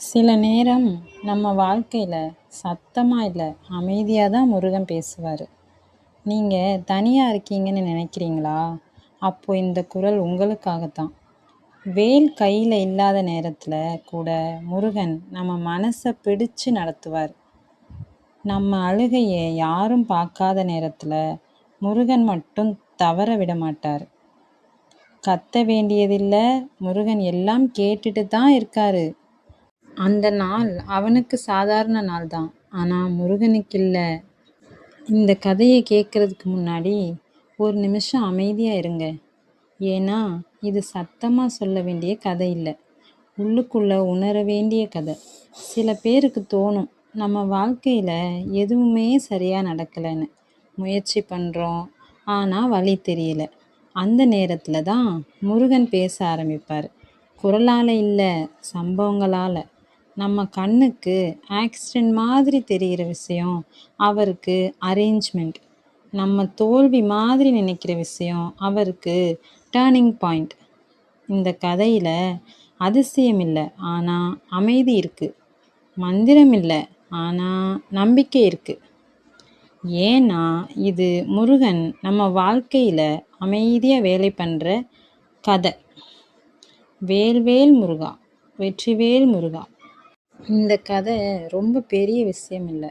சில நேரம் நம்ம வாழ்க்கையில சத்தமா இல்ல, அமைதியா தான் முருகன் பேசுவாரு. நீங்க தனியா இருக்கீங்கன்னு நினைக்கிறீங்களா? அப்போ இந்த குரல் உங்களுக்காகத்தான். வேல் கையில இல்லாத நேரத்துல கூட முருகன் நம்ம மனச பிடிச்சு நடத்துவார். நம்ம அழுகைய யாரும் பார்க்காத நேரத்துல முருகன் மட்டும் தவற விட மாட்டார். கத்த வேண்டியதில்ல, முருகன் எல்லாம் கேட்டுட்டு தான் இருக்காரு. அந்த நாள் அவனுக்கு சாதாரண நாள் தான். ஆனா முருகனுக்கு இல்ல. இந்த கதையை கேட்கறதுக்கு முன்னாடி ஒரு நிமிஷம் அமைதியா இருங்க. ஏன்னா இது சத்தமா சொல்ல வேண்டிய கதை இல்லை, உள்ளுக்குள்ள உணர வேண்டிய கதை. சில பேருக்கு தோணும், நம்ம வாழ்க்கையில எதுவுமே சரியா நடக்கலைன்னு. முயற்சி பண்றோம், ஆனா வழி தெரியல. அந்த நேரத்துல தான் முருகன் பேச ஆரம்பிப்பார். குரலால இல்ல, சம்பவங்களால. நம்ம கண்ணுக்கு ஆக்சிடென்ட் மாதிரி தெரிகிற விஷயம் அவருக்கு அரேஞ்ச்மெண்ட். நம்ம தோல்வி மாதிரி நினைக்கிற விஷயம் அவருக்கு டேர்னிங் பாயிண்ட். இந்த கதையில் அதிசயம் இல்லை, ஆனால் அமைதி இருக்குது. மந்திரம் இல்லை, ஆனால் நம்பிக்கை இருக்குது. ஏன்னா இது முருகன் நம்ம வாழ்க்கையில் அமைதியாக வேலை பண்ணுற கதை. வேல்வேல் முருகா, வெற்றிவேல் முருகா. இந்த கதை ரொம்ப பெரிய விஷயம் இல்லை,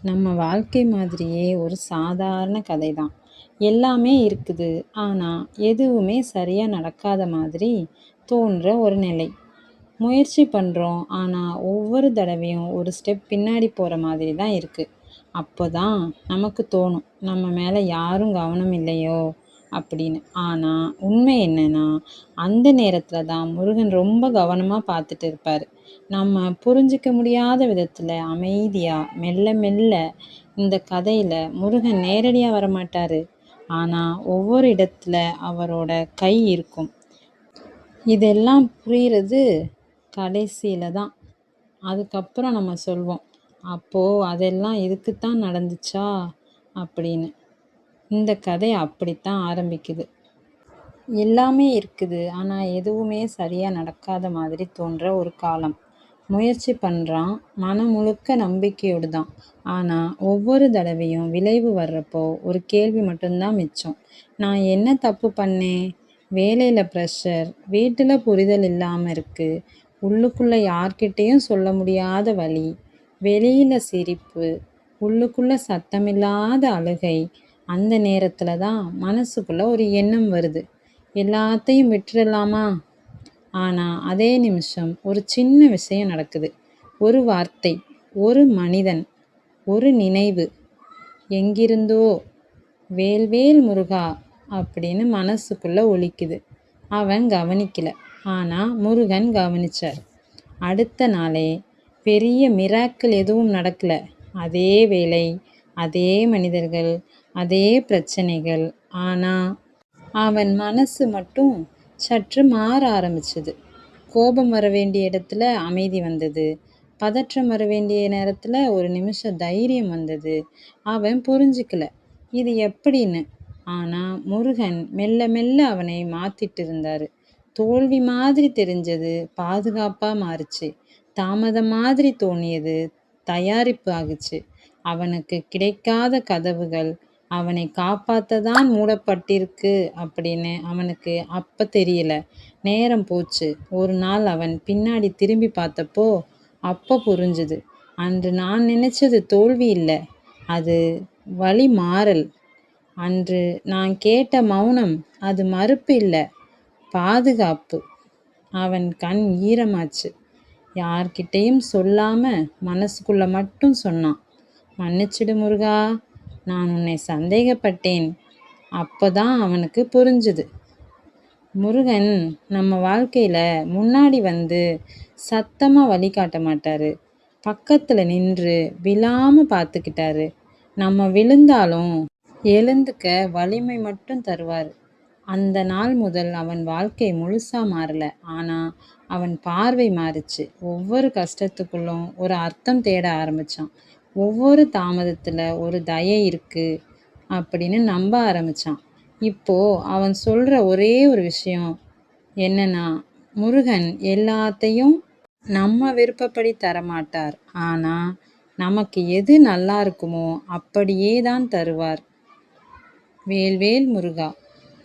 நம்ம வாழ்க்கை மாதிரியே ஒரு சாதாரண கதை தான். எல்லாமே இருக்குது, ஆனால் எதுவுமே சரியாக நடக்காத மாதிரி தோன்ற ஒரு நிலை. முயற்சி பண்ணுறோம், ஆனால் ஒவ்வொரு தடவையும் ஒரு ஸ்டெப் பின்னாடி போகிற மாதிரி தான் இருக்குது. அப்போ தான் நமக்கு தோணும், நம்ம மேலே யாரும் கவனம் இல்லையோ அப்படின்னு. ஆனால் உண்மை என்னன்னா, அந்த நேரத்தில் தான் முருகன் ரொம்ப கவனமாக பார்த்துட்டு இருப்பார். நம்ம புரிஞ்சிக்க முடியாத விதத்தில் அமைதியாக மெல்ல மெல்ல. இந்த கதையில் முருகன் நேரடியாக வரமாட்டார், ஆனால் ஒவ்வொரு இடத்துல அவரோட கை இருக்கும். இதெல்லாம் புரிகிறது கடைசியில் தான். அதுக்கப்புறம் நம்ம சொல்வோம், அப்போது அதெல்லாம் இதுக்குத்தான் நடந்துச்சா அப்படின்னு. இந்த கதை அப்படித்தான் ஆரம்பிக்குது. எல்லாமே இருக்குது, ஆனால் எதுவுமே சரியாக நடக்காத மாதிரி தோன்ற ஒரு காலம். முயற்சி பண்ணுறான், மனம் முழுக்க நம்பிக்கையோடு தான். ஆனால் ஒவ்வொரு தடவையும் விளைவு வர்றப்போ ஒரு கேள்வி மட்டும்தான் மிச்சம். நான் என்ன தப்பு பண்ணேன்? வேலையில் ப்ரெஷர், வீட்டில் புரிதல் இல்லாமல் இருக்குது, உள்ளுக்குள்ளே யார்கிட்டையும் சொல்ல முடியாத வலி, வெளியில் சிரிப்பு, உள்ளுக்குள்ளே சத்தமில்லாத அழுகை. அந்த நேரத்தில் தான் மனசுக்குள்ளே ஒரு எண்ணம் வருது, எல்லாத்தையும் விட்டுறலாமா? ஆனால் அதே நிமிஷம் ஒரு சின்ன விஷயம் நடக்குது. ஒரு வார்த்தை, ஒரு மனிதன், ஒரு நினைவு. எங்கிருந்தோ வேல்வேல் முருகா அப்படின்னு மனசுக்குள்ளே ஒலிக்குது. அவன் கவனிக்கல, ஆனால் முருகன் கவனிச்சார். அடுத்த நாளே பெரிய மிராக்கிள் எதுவும் நடக்கல. அதே வேலை, அதே மனிதர்கள், அதே பிரச்சனைகள். ஆனால் அவன் மனசு மட்டும் சற்று மாற ஆரம்பிச்சது. கோபம் வர வேண்டிய இடத்துல அமைதி வந்தது. பதற்றம் வர வேண்டிய நேரத்தில் ஒரு நிமிஷம் தைரியம் வந்தது. அவன் புரிஞ்சிக்கல இது எப்படின்னு. ஆனால் முருகன் மெல்ல மெல்ல அவனை மாற்றிட்டு இருந்தார். தோல்வி மாதிரி தெரிஞ்சது பாதுகாப்பாக மாறுச்சு. தாமதம் மாதிரி தோணியது தயாரிப்பு ஆகுச்சு. அவனுக்கு கிடைக்காத கதவுகள் அவனை காப்பாற்றதான் மூடப்பட்டிருக்கு அப்படின்னு அவனுக்கு அப்போ தெரியல. நேரம் போச்சு. ஒரு நாள் அவன் பின்னாடி திரும்பி பார்த்தப்போ அப்போ புரிஞ்சுது, அன்று நான் நினைச்சது தோல்வி இல்லை, அது வழி மாறல். அன்று நான் கேட்ட மௌனம் அது மறுப்பு இல்லை, பாதுகாப்பு. அவன் கண் ஈரமாச்சு. யார்கிட்டையும் சொல்லாம மனசுக்குள்ள மட்டும் சொன்னான், மன்னிச்சிடு முருகா, நான் உன்னை சந்தேகப்பட்டேன். அப்போதான் அவனுக்கு புரிஞ்சுது, முருகன் நம்ம வாழ்க்கையில் முன்னாடி வந்து சத்தமாக வழிகாட்ட மாட்டார், பக்கத்தில் நின்று விழாமல் பார்த்துக்கிட்டாரு. நம்ம விழுந்தாலும் எழுந்துக்க வலிமை மட்டும் தருவார். அந்த நாள் முதல் அவன் வாழ்க்கை முழுசாக மாறல, ஆனால் அவன் பார்வை மாறுச்சு. ஒவ்வொரு கஷ்டத்துக்குள்ளும் ஒரு அர்த்தம் தேட ஆரம்பித்தான். ஒவ்வொரு தாமதத்தில் ஒரு தயை இருக்குது அப்படின்னு நம்ப ஆரம்பித்தான். இப்போது அவன் சொல்கிற ஒரே ஒரு விஷயம் என்னன்னா, முருகன் எல்லாத்தையும் நம்ம விருப்பப்படி தரமாட்டார். ஆனா, நமக்கு எது நல்லா இருக்குமோ அப்படியே தான் தருவார். வேல்வேல் முருகா,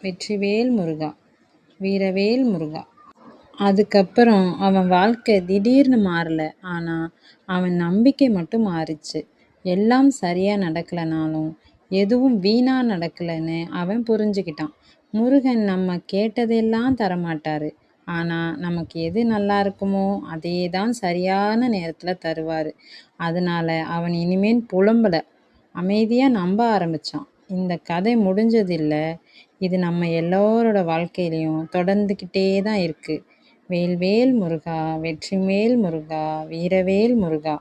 வெற்றிவேல் முருகா, வீரவேல் முருகா. அதுக்கப்புறம் அவன் வாழ்க்கை திடீர்னு மாறல. ஆனா, அவன் நம்பிக்கை மட்டும் மாறுச்சு. எல்லாம் சரியா நடக்கலனாலும், எதுவும் வீணா நடக்கலன்னு அவன் புரிஞ்சுக்கிட்டான். முருகன் நம்ம கேட்டதெல்லாம் தரமாட்டாரு. ஆனா, நமக்கு எது நல்லா இருக்குமோ, அதே தான் சரியான நேரத்துல தருவாரு. அதனால அவன் இனிமேல் புலம்பல. அமைதியா நம்ப ஆரம்பிச்சான். இந்த கதை முடிஞ்சதில்ல. இது நம்ம எல்லோரோட வாழ்க்கையிலயும் தொடர்ந்துக்கிட்டே தான் இருக்கு. வேல்வேல் முருகா, வெற்றிவேல் முருகா, வீரவேல் முருகா.